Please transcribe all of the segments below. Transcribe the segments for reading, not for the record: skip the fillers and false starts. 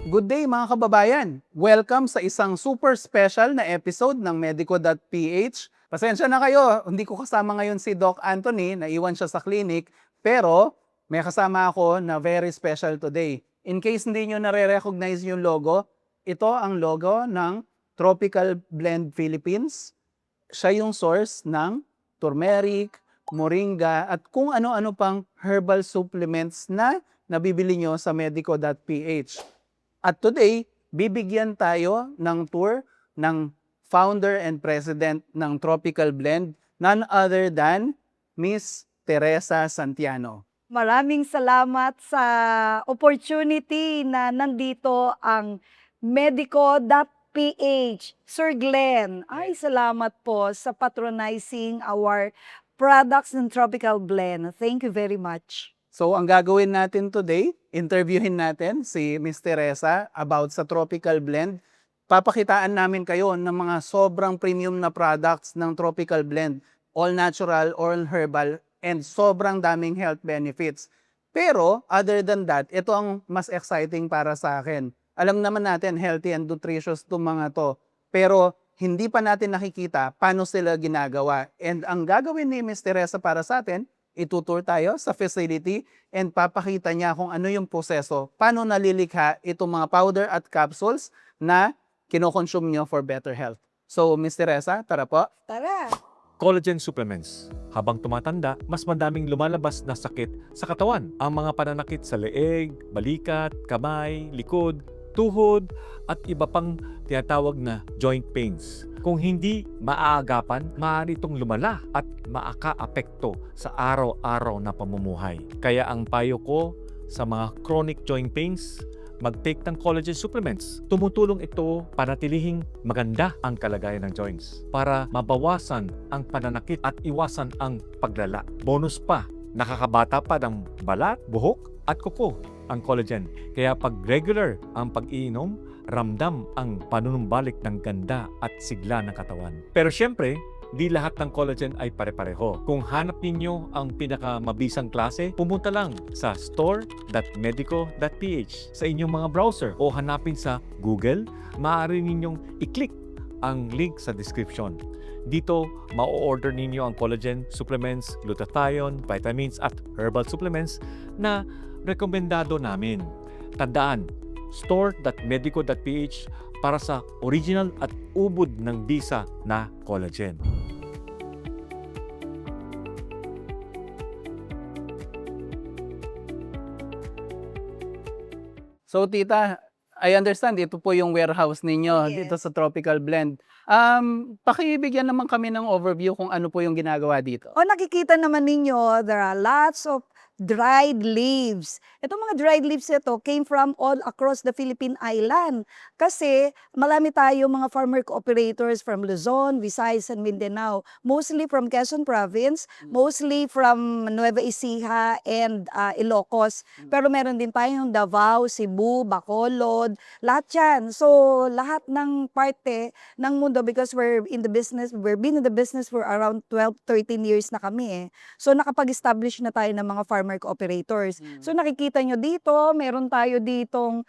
Good day mga kababayan! Welcome sa isang super special na episode ng Medico.ph. Pasensya na kayo, hindi ko kasama ngayon si Doc Anthony, naiwan siya sa clinic, pero may kasama ako na very special today. In case hindi nyo nare-recognize yung logo, ito ang logo ng Tropical Blend Philippines. Siya yung source ng turmeric, moringa, at kung ano-ano pang herbal supplements na nabibili nyo sa Medico.ph. At today, bibigyan tayo ng tour ng founder and president ng Tropical Blend, none other than Miss Teresa Santiano. Maraming salamat sa opportunity na nandito ang Medico.ph. Sir Glenn, ay salamat po sa patronizing our products ng Tropical Blend. Thank you very much. So ang gagawin natin today, interviewin natin si Miss Teresa about sa Tropical Blend. Papakitaan namin kayo ng mga sobrang premium na products ng Tropical Blend. All natural, all herbal, and sobrang daming health benefits. Pero other than that, ito ang mas exciting para sa akin. Alam naman natin, healthy and nutritious itong mga to. Pero hindi pa natin nakikita paano sila ginagawa. And ang gagawin ni Miss Teresa para sa atin, itutour tayo sa facility and papakita niya kung ano yung proseso, paano nalilikha itong mga powder at capsules na kinokonsume nyo for better health. So, Ms. Teresa, tara po. Tara! Collagen supplements. Habang tumatanda, mas madaming lumalabas na sakit sa katawan. Ang mga pananakit sa leeg, balikat, kamay, likod, tuhod, at iba pang tinatawag na joint pains. Kung hindi maaagapan, maaari itong lumala at maaka-apekto sa araw-araw na pamumuhay. Kaya ang payo ko sa mga chronic joint pains, mag-take ng collagen supplements. Tumutulong ito para tilihing maganda ang kalagayan ng joints para mabawasan ang pananakit at iwasan ang paglala. Bonus pa, nakakabata pa ng balat, buhok at kuko ang collagen. Kaya pag regular ang pag-iinom, ramdam ang panunumbalik ng ganda at sigla ng katawan. Pero syempre, di lahat ng collagen ay pare-pareho. Kung hanap ninyo ang pinakamabisang klase, pumunta lang sa store.medico.ph sa inyong mga browser o hanapin sa Google. Maaari ninyong i-click ang link sa description. Dito, ma-order ninyo ang collagen supplements, glutathione, vitamins at herbal supplements na rekomendado namin. Tandaan, store.medico.ph para sa original at ubod ng bisa na collagen. So, tita, I understand, ito po yung warehouse ninyo Yes. dito sa Tropical Blend. Pakibigyan naman kami ng overview kung ano po yung ginagawa dito. O nakikita naman ninyo, there are lots of dried leaves. Itong mga dried leaves ito came from all across the Philippine island. Kasi marami tayo mga farmer cooperators from Luzon, Visayas, and Mindanao. Mostly from Quezon Province, mostly from Nueva Ecija and Ilocos. Pero meron din tayong Davao, Cebu, Bacolod, lahat yan. So lahat ng parte ng mundo, because we've been in the business for around 12-13 years na kami eh. So nakapag-establish na tayo ng mga farmer cooperators. So nakikita nyo dito, meron tayo ditong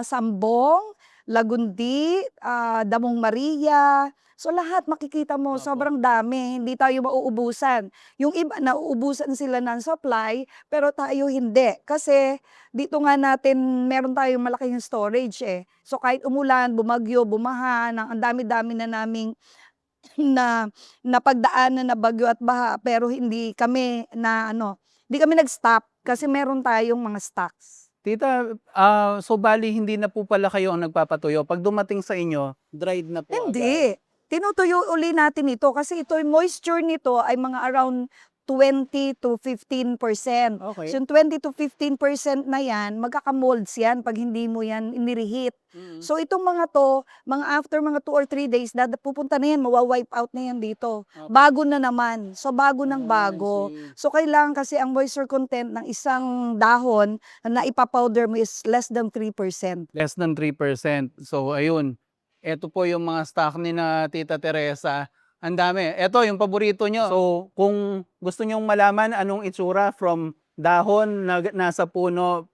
Sambong, Lagundi, Damong Maria. So lahat makikita mo, sobrang dami, hindi tayo mauubusan. Yung iba, nauubusan sila ng supply, pero tayo hindi. Kasi dito nga natin, meron tayong malaking storage eh. So kahit umulan, bumagyo, bumaha, ang dami-dami na naming napagdaanan na bagyo at baha, pero hindi kami nag-stop kasi meron tayong mga stocks. Tita, so bali hindi na po pala kayo ang nagpapatuyo. Pag dumating sa inyo, dried na po agad. Hindi. Tinutuyo uli natin ito kasi ito, yung moisture nito ay mga around 20 to 15%. Okay. So yung 20 to 15% na yan, magkakamolds yan pag hindi mo yan inireheat. So itong mga to, after mga 2 or 3 days, pupunta na yan, mawa-wipe out na yan dito. Okay. Bago na naman. So bago ng bago. I see. So kailangan kasi ang moisture content ng isang dahon na ipapowder mo is less than 3%. Less than 3%. So ayun, ito po yung mga stock ni na Tita Teresa. Ang dami. Ito yung paborito nyo. So kung gusto nyong malaman anong itsura from dahon na nasa puno,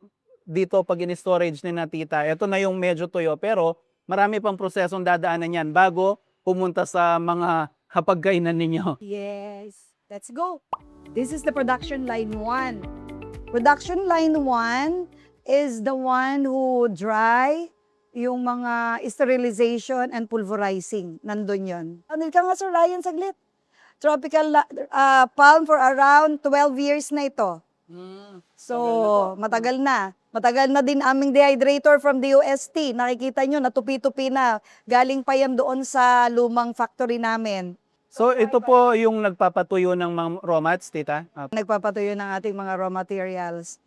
dito pag in-storage ni na tita. Ito na yung medyo tuyo pero marami pang prosesong dadaanan yan bago pumunta sa mga hapagkainan ninyo. Yes. Let's go. This is the production line 1. Production line 1 is the one who dry yung mga sterilization and pulverizing. Nandun yun. Anil ka nga, Sir Ryan, saglit. Tropical palm for around 12 years na ito. So, matagal na. Matagal na din aming dehydrator from the UST. Nakikita nyo, natupi-tupi na. Galing pa yan doon sa lumang factory namin. So ito po yung nagpapatuyo ng mga raw mats, tita? Nagpapatuyo ng ating mga raw materials.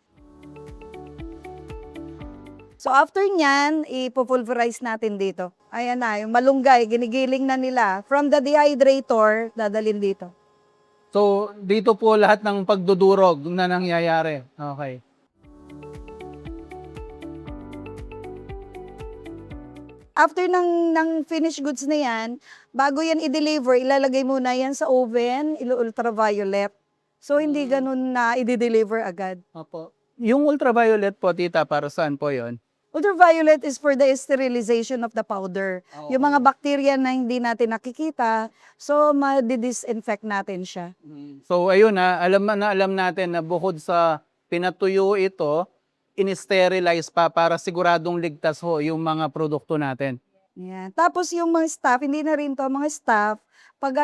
So after nyan, ipopulverize natin dito. Ayan na, yung malunggay, ginigiling na nila. From the dehydrator, dadalhin dito. So dito po lahat ng pagdudurog na nangyayari. Okay. After ng finished goods na yan, bago yan i-deliver, ilalagay muna yan sa oven, ultraviolet. So hindi ganun na i-deliver agad. Opo. Yung ultraviolet po, tita, para saan po yon? Ultraviolet is for the sterilization of the powder. Yung mga bacteria na hindi natin nakikita, so ma-disinfect natin siya. So ayun alam natin na bukod sa pinatuyo ito, in-sterilize pa para siguradong ligtas ho yung mga produkto natin. Yan. Tapos yung mga staff, hindi na rin to mga staff, pag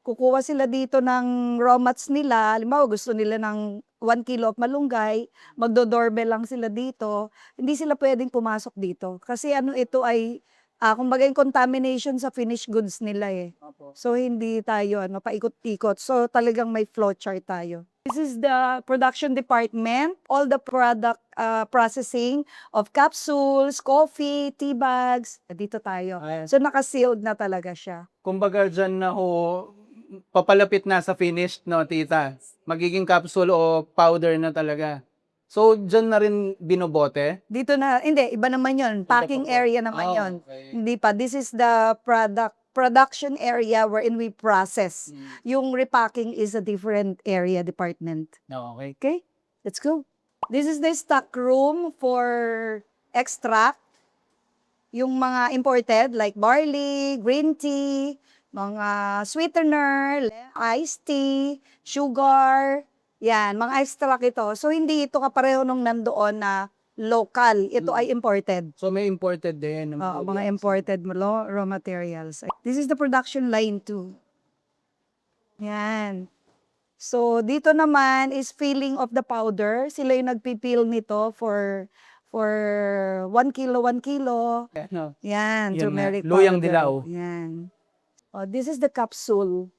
kukuha sila dito ng raw mats nila, halimbawa gusto nila ng 1 kilo of malunggay, magdo-doorbell lang sila dito, hindi sila pwedeng pumasok dito. Kasi ito ay, kumbaga yung contamination sa finished goods nila eh. So hindi tayo paikot-ikot. So talagang may flowchart tayo. This is the production department, all the product processing of capsules, coffee, tea bags. Dito tayo. Ayan. So naka-sealed na talaga siya. Kumbaga dyan na ho, papalapit na sa finished, no, tita? Magiging capsule o powder na talaga. So, dyan na rin binobote? Dito na, hindi, iba naman yun. Packing area naman yun. Okay. Hindi pa. This is the production area wherein we process. Yung repacking is a different area department. No, okay. Okay? Let's go. This is the stock room for extract. Yung mga imported like barley, green tea, mga sweetener, iced tea, sugar, yan, mga extract ito. So, hindi ito kapareho nung nandoon na local. Ito ay imported. So, may imported din. Mga imported raw materials. This is the production line 2. Yan. So, dito naman is filling of the powder. Sila yung nagpipil nito for 1 kilo, 1 kilo. No. Yan, Yan turmeric na. Luyang powder. dilaw. Yan. This is the capsule.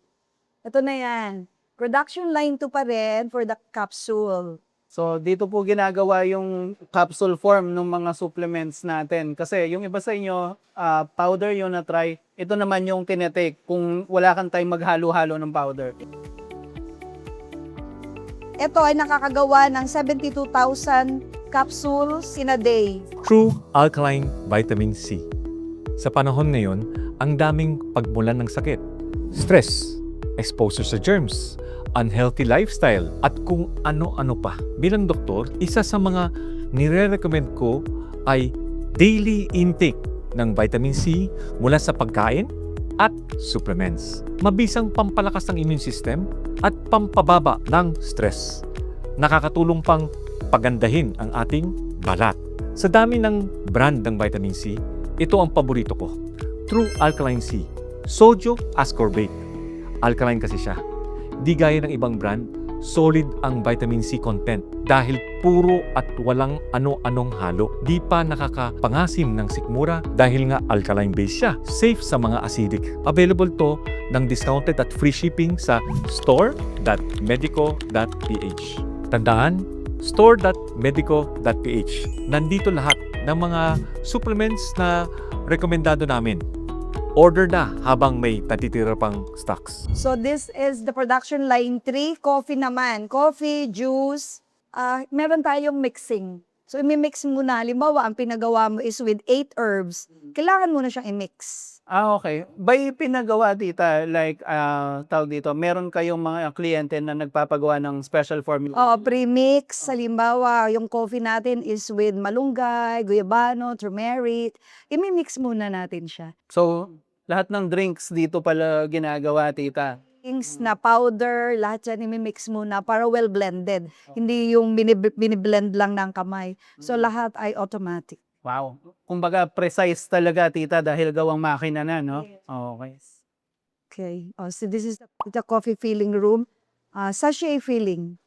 Ito na yan. Production line 2 pa rin for the capsule. So, dito po ginagawa yung capsule form ng mga supplements natin. Kasi yung iba sa inyo, powder yung na-try. Ito naman yung tinetake kung wala kang time maghalo-halo ng powder. Ito ay nakakagawa ng 72,000 capsules in a day. True Alkaline Vitamin C. Sa panahon ngayon, ang daming pagmulan ng sakit, stress, exposure sa germs, unhealthy lifestyle, at kung ano-ano pa. Bilang doktor, isa sa mga nire-recommend ko ay daily intake ng vitamin C mula sa pagkain at supplements. Mabisang pampalakas ng immune system at pampababa ng stress. Nakakatulong pang pagandahin ang ating balat. Sa dami ng brand ng vitamin C, ito ang paborito ko. True Alkaline C. Sodium ascorbate. Alkaline kasi siya. Di gaya ng ibang brand, solid ang vitamin C content dahil puro at walang ano-anong halo. Di pa nakakapangasim ng sikmura dahil nga alkaline base siya. Safe sa mga acidic. Available to ng discounted at free shipping sa store.medico.ph. Tandaan, store.medico.ph. Nandito lahat ng mga supplements na rekomendado namin. Order na habang may natitira pang stocks. So this is the production line 3. Coffee naman. Coffee, juice. Meron tayong mixing. So, imimix muna. Halimbawa, ang pinagawa mo is with 8 herbs. Kailangan mo na siyang i-mix. Okay. By pinagawa, tita, like, tawag dito, meron kayong mga kliyente na nagpapagawa ng special formula? Oo, pre-mix. Halimbawa, yung coffee natin is with malunggay, guyabano, turmeric. Imimix muna natin siya. So, lahat ng drinks dito pala ginagawa, tita. Things na powder, lahat yan imimix muna para well blended. Hindi yung biniblend lang ng kamay. So, lahat ay automatic. Wow. Kumbaga, precise talaga, tita, dahil gawang makina na, no? Okay. Okay. Oh, so, this is the coffee filling room. Sachet filling.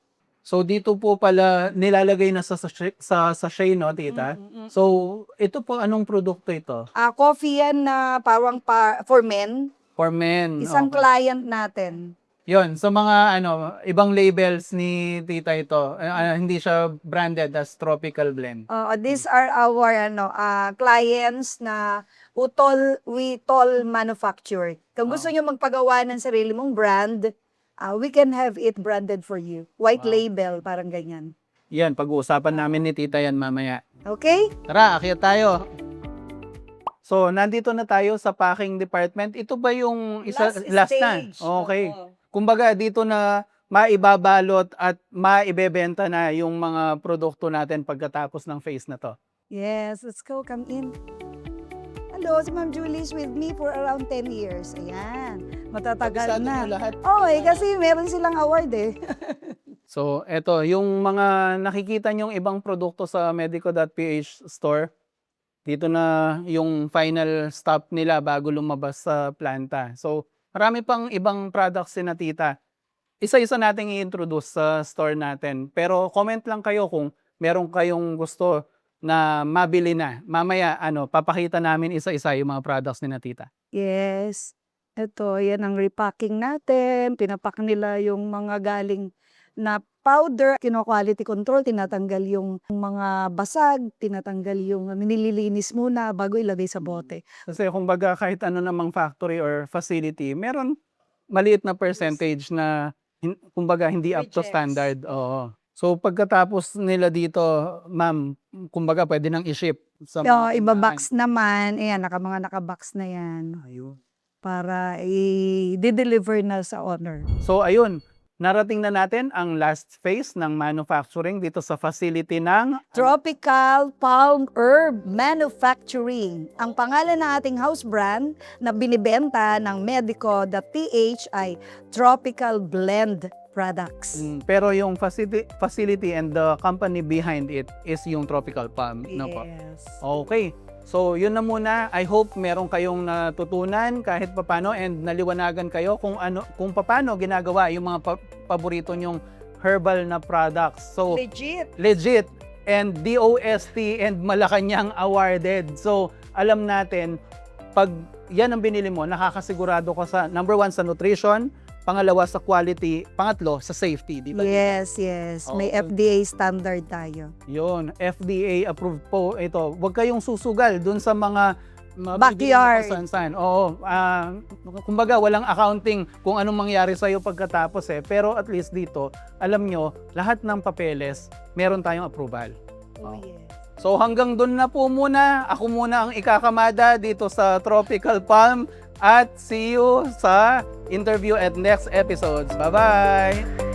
So, dito po pala nilalagay na sa sachet, no, tita? So, ito po, anong produkto ito? Coffee yan na parang for men. For men. Isang Okay. client natin. Yun, sa mga ibang labels ni tita ito, hindi siya branded as tropical blend. These are our clients na we toll manufacture. Kung gusto nyo magpagawa ng sarili mong brand, we can have it branded for you. White label, parang ganyan. Yan, pag-uusapan namin ni tita yan mamaya. Okay? Tara, akyat tayo. So, nandito na tayo sa packing department. Ito ba yung last na? stage. Okay. Oo. Kumbaga, dito na maibabalot at maibebenta na yung mga produkto natin pagkatapos ng phase na to. Yes, let's go. Come in. Hello, si Ma'am Julie is with me for around 10 years. Ayan. Matatagal Kabisado na. niyo lahat. Okay, kasi meron silang award eh. So, eto, yung mga nakikita nyong ibang produkto sa medico.ph store, dito na yung final stop nila bago lumabas sa planta. So, marami pang ibang products si na tita. Isa-isa nating i-introduce sa store natin. Pero comment lang kayo kung meron kayong gusto na mabili na. Mamaya, papakita namin isa-isa yung mga products ni na tita. Yes. Ito, yan ang repacking natin. Pinapak nila yung mga galing na powder. Kino-quality control, tinatanggal yung mga basag, tinatanggal yung nililinis muna bago ilagay sa bote. Kasi kumbaga kahit ano namang factory or facility, meron maliit na percentage na kumbaga hindi up to Rejects. standard. Oo. So pagkatapos nila dito, ma'am, kumbaga pwede nang i-ship sa mga Iba-box naman. Ayan, mga naka-box na yan. tindahan. Ayun. Para i-deliver na sa owner. So ayun, narating na natin ang last phase ng manufacturing dito sa facility ng Tropical Palm Herb Manufacturing. Ang pangalan ng ating house brand na binibenta ng Medico.ph ay Tropical Blend Products. Pero yung facility and the company behind it is yung Tropical Palm. No po? Yes. Okay. So, yun na muna. I hope meron kayong natutunan kahit papano and naliwanagan kayo kung paano ginagawa yung mga paborito nyong herbal na products. So, legit and DOST and Malacanang awarded. So, alam natin, pag yan ang binili mo, nakakasigurado ka sa number 1 sa nutrition, pangalawa sa quality, pangatlo sa safety, di ba? Yes. May Oo. FDA standard tayo. Yun, FDA approved po ito. Huwag kayong susugal dun sa mga Backyard. San. Oo, kumbaga walang accounting kung anong mangyari sa'yo pagkatapos eh. Pero at least dito, alam nyo, lahat ng papeles, meron tayong approval. Oh, yes. So hanggang dun na po muna. Ako muna ang ikakamada dito sa Tropical Palm. At see you sa interview at next episodes. Bye-bye!